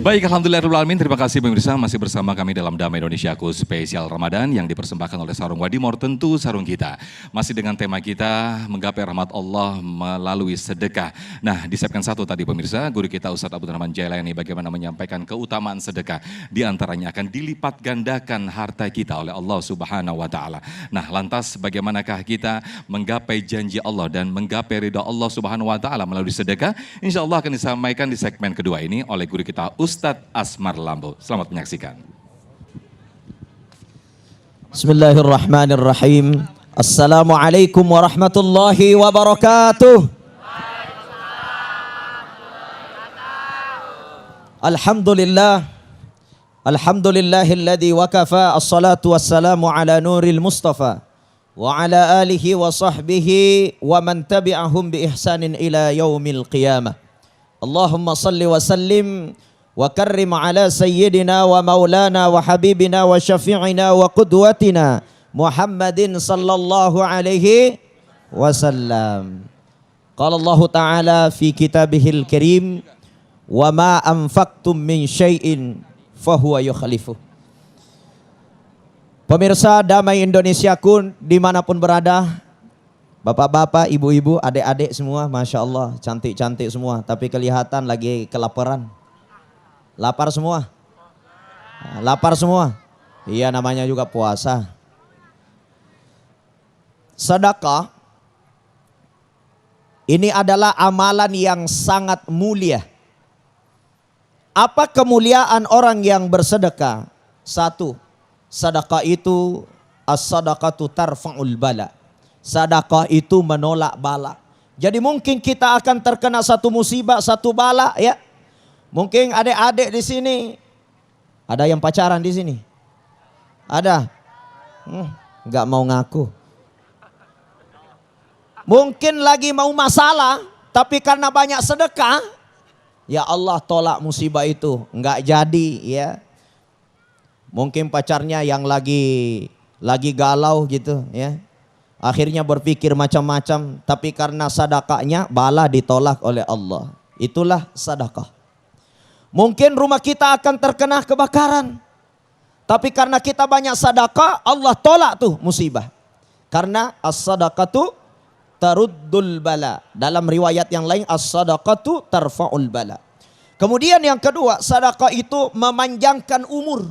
Baik, alhamdulillahirrahmanirrahim. Terima kasih pemirsa masih bersama kami dalam Damai Indonesiaku spesial Ramadan yang dipersembahkan oleh Sarung Wadimor, tentu sarung kita. Masih dengan tema kita menggapai rahmat Allah melalui sedekah. Nah, di segmen 1 tadi pemirsa, guru kita Ustadz Abdul Rahman Jailani bagaimana menyampaikan keutamaan sedekah. Di antaranya akan dilipat gandakan harta kita oleh Allah Subhanahu wa taala. Nah, lantas bagaimanakah kita menggapai janji Allah dan menggapai ridha Allah Subhanahu wa taala melalui sedekah? Insya Allah akan disampaikan di segmen kedua ini oleh guru kita Ustadz Asmar Lambo. Selamat menyaksikan. Bismillahirrahmanirrahim. Assalamualaikum warahmatullahi wabarakatuh. Alhamdulillah. Alhamdulillahilladzi wakafa. Assalatu wassalamu ala nuril mustafa wa ala alihi wa sahbihi wa man tabi'ahum bi ihsanin ila yaumil qiyamah. Allahumma salli wa sallim wa karrim ala sayyidina wa maulana wa habibina wa syafi'ina wa qudwatina Muhammadin sallallahu alaihi wasallam. Qala Allah Ta'ala fi kitabihil karim wa ma anfaqtum min syai'in fahuwa yukhlifuh. Pemirsa Damai Indonesiaku dimanapun berada, bapak-bapak, ibu-ibu, adik-adik semua, Masya Allah, cantik-cantik semua. Tapi kelihatan lagi kelaparan. Lapar semua? Lapar semua? Iya, namanya juga puasa. Sedekah ini adalah amalan yang sangat mulia. Apa kemuliaan orang yang bersedekah? Satu, sedekah itu as-sadaqatu tarfa'ul bala. Sedekah itu menolak bala. Jadi mungkin kita akan terkena satu musibah, satu bala ya. Mungkin adik-adik di sini ada yang pacaran di sini. Ada? Enggak mau ngaku. Mungkin lagi mau masalah, tapi karena banyak sedekah, ya Allah tolak musibah itu, enggak jadi ya. Mungkin pacarnya yang lagi galau gitu ya. Akhirnya berpikir macam-macam, tapi karena sedekahnya bala ditolak oleh Allah. Itulah sedekah. Mungkin rumah kita akan terkena kebakaran, tapi karena kita banyak sedekah, Allah tolak tuh musibah. Karena as-sadaqatu taruddul bala. Dalam riwayat yang lain as-sadaqatu tarfa'ul bala. Kemudian yang kedua, sedekah itu memanjangkan umur.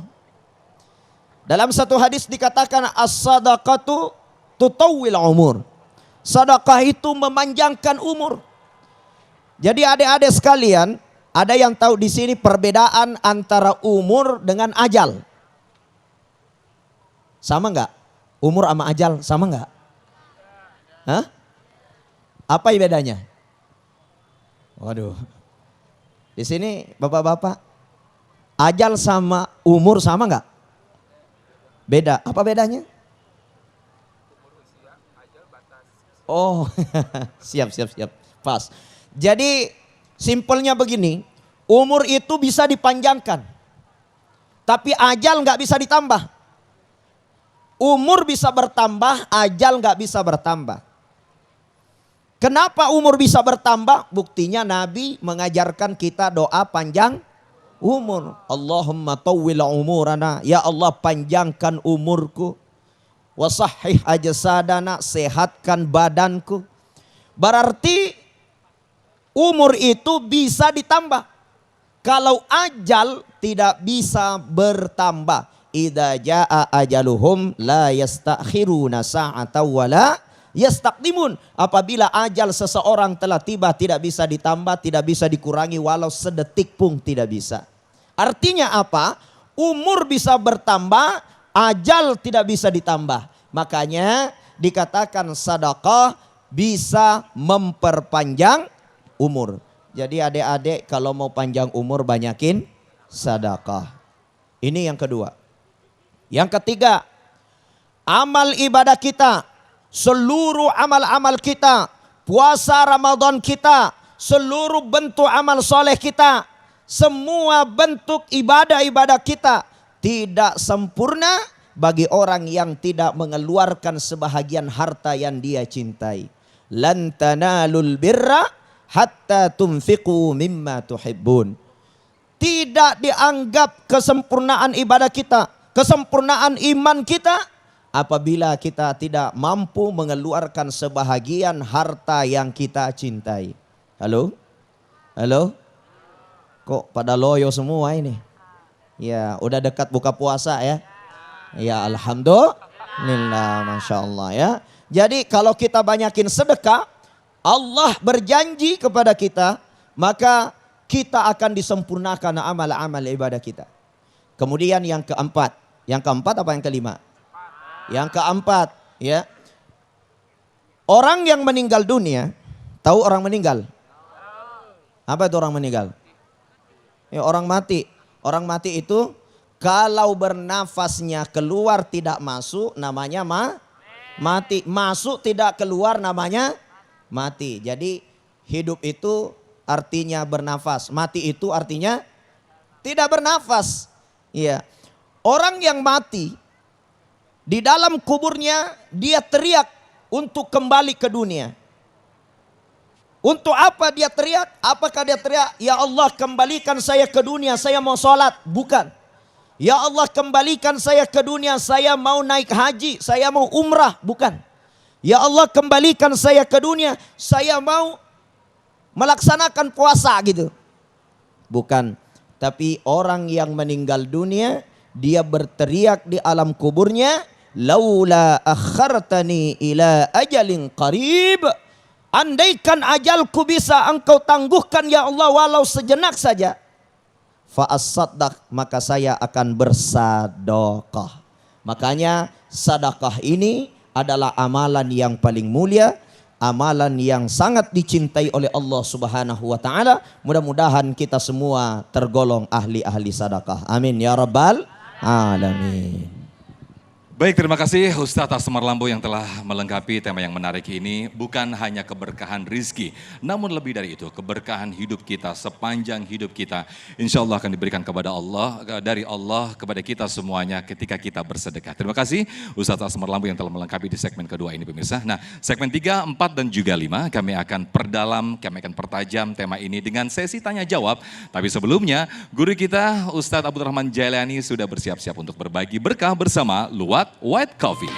Dalam satu hadis dikatakan as-sadaqatu tutawwil umur. Sedekah itu memanjangkan umur. Jadi adik-adik sekalian, ada yang tahu di sini perbedaan antara umur dengan ajal? Sama enggak? Umur sama ajal sama enggak? Hah? Apa bedanya? Waduh. Di sini bapak-bapak, ajal sama umur sama enggak? Beda. Apa bedanya? Oh, siap. Pas. Jadi simpelnya begini, umur itu bisa dipanjangkan, tapi ajal nggak bisa ditambah. Umur bisa bertambah, ajal nggak bisa bertambah. Kenapa umur bisa bertambah? Buktinya Nabi mengajarkan kita doa panjang umur. Allahumma tawwil umurana, ya Allah panjangkan umurku. Wasahih ajsadana, sehatkan badanku. Berarti umur itu bisa ditambah. Kalau ajal tidak bisa bertambah. Idza jaa ajaluhum la yastakhiruna sa'atan wa la yastaqdimun. Apabila ajal seseorang telah tiba, tidak bisa ditambah, tidak bisa dikurangi walau sedetik pun tidak bisa. Artinya apa? Umur bisa bertambah, ajal tidak bisa ditambah. Makanya dikatakan sedekah bisa memperpanjang umur. Jadi adik-adik kalau mau panjang umur banyakin sedekah. Ini yang kedua. Yang ketiga, amal ibadah kita, seluruh amal-amal kita, puasa Ramadan kita, seluruh bentuk amal soleh kita, semua bentuk ibadah-ibadah kita tidak sempurna bagi orang yang tidak mengeluarkan sebahagian harta yang dia cintai. Lan tanalul birra hatta tunfiqu mimma tuhibbun. tidak dianggap kesempurnaan ibadah kita, kesempurnaan iman kita apabila kita tidak mampu mengeluarkan sebahagian harta yang kita cintai. Halo? Halo? Kok pada loyo semua ini? Ya, udah dekat buka puasa ya? Ya, alhamdulillah, masya Allah ya. Jadi kalau kita banyakin sedekah, Allah berjanji kepada kita, maka kita akan disempurnakan amal-amal ibadah kita. Kemudian yang keempat apa yang kelima? Yang keempat, ya. Orang yang meninggal dunia, tahu orang meninggal? Apa itu orang meninggal? Ya, orang mati. Orang mati itu kalau bernafasnya keluar tidak masuk namanya mati. Masuk tidak keluar namanya mati. Jadi hidup itu artinya bernafas. Mati itu artinya tidak bernafas. Iya. Orang yang mati di dalam kuburnya dia teriak untuk kembali ke dunia. Untuk apa dia teriak? Apakah dia teriak, ya Allah kembalikan saya ke dunia, saya mau sholat? Bukan. Ya Allah kembalikan saya ke dunia, saya mau naik haji, saya mau umrah? Bukan. Ya Allah kembalikan saya ke dunia, saya mau melaksanakan puasa gitu. Bukan. Tapi orang yang meninggal dunia, dia berteriak di alam kuburnya, laula akhartani ila ajalin qarib. Andaikan ajalku bisa engkau tangguhkan ya Allah walau sejenak saja. Fa'as-saddaq, maka saya akan bersadaqah. Makanya sedekah ini adalah amalan yang paling mulia, amalan yang sangat dicintai oleh Allah Subhanahu wa taala. Mudah-mudahan kita semua tergolong ahli-ahli sedekah. Amin ya rabbal alamin. Baik, terima kasih Ustadz Asmar Lambo yang telah melengkapi tema yang menarik ini. Bukan hanya keberkahan rizki, namun lebih dari itu, keberkahan hidup kita sepanjang hidup kita. Insya Allah akan diberikan kepada Allah, dari Allah kepada kita semuanya ketika kita bersedekah. Terima kasih Ustadz Asmar Lambo yang telah melengkapi di segmen kedua ini pemirsa. Nah, segmen 3, 4 dan juga 5 kami akan perdalam, kami akan pertajam tema ini dengan sesi tanya jawab. Tapi sebelumnya, guru kita Ustadz Abdul Rahman Jailani sudah bersiap-siap untuk berbagi berkah bersama Luwak White Coffee.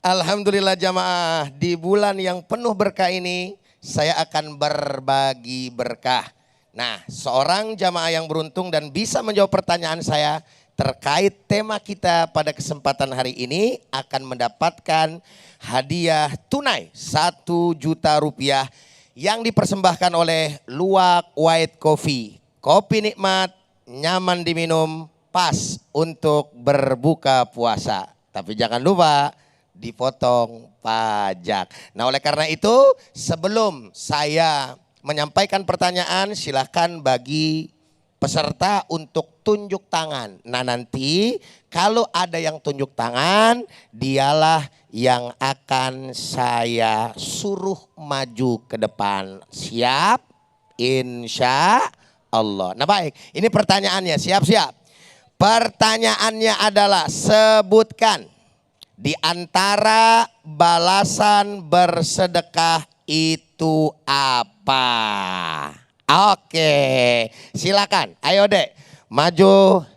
Alhamdulillah jamaah, di bulan yang penuh berkah ini saya akan berbagi berkah. Nah, seorang jamaah yang beruntung dan bisa menjawab pertanyaan saya terkait tema kita pada kesempatan hari ini akan mendapatkan hadiah tunai 1 juta rupiah yang dipersembahkan oleh Luwak White Coffee. Kopi nikmat, nyaman diminum, pas untuk berbuka puasa. Tapi jangan lupa dipotong pajak. Nah, oleh karena itu sebelum saya menyampaikan pertanyaan, silahkan bagi peserta untuk tunjuk tangan. Nah, nanti kalau ada yang tunjuk tangan, dialah yang akan saya suruh maju ke depan. Siap? Insya Allah. Nah baik, ini pertanyaannya, siap-siap. Pertanyaannya adalah sebutkan di antara balasan bersedekah itu apa? Oke, silakan. Ayo dek, maju.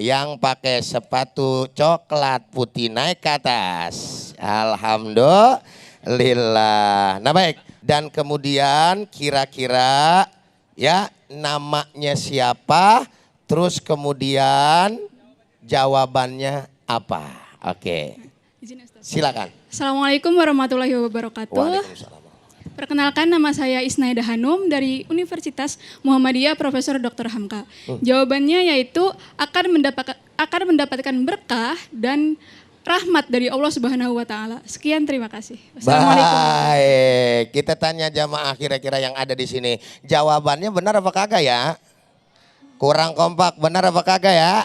Yang pakai sepatu coklat putih naik ke atas. Alhamdulillah. Nah baik, dan kemudian kira-kira ya namanya siapa, terus kemudian jawabannya apa? Oke, silakan. Assalamualaikum warahmatullahi wabarakatuh. Waalaikumsalam. Perkenalkan, nama saya Isnaida Hanum dari Universitas Muhammadiyah Profesor Dr. Hamka. Jawabannya yaitu akan mendapatkan berkah dan rahmat dari Allah Subhanahu wa taala. Sekian, terima kasih. Wassalamualaikum. Baik, kita tanya jamaah kira-kira yang ada di sini. Jawabannya benar apa kagak ya? Kurang kompak, benar apa kagak ya?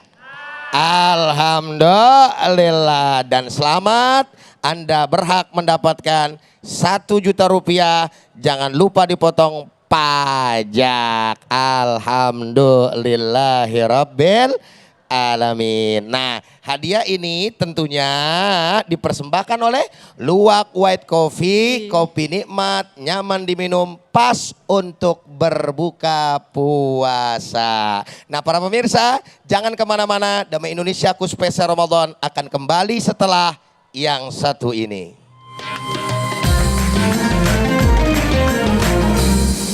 Alhamdulillah, dan selamat, Anda berhak mendapatkan 1 juta rupiah. Jangan lupa dipotong pajak. Alhamdulillahirabbil alamin. Nah, hadiah ini tentunya dipersembahkan oleh Luwak White Coffee, kopi nikmat, nyaman diminum, pas untuk berbuka puasa. Nah, para pemirsa, jangan kemana-mana. Damai Indonesiaku spesial Ramadan akan kembali setelah yang satu ini.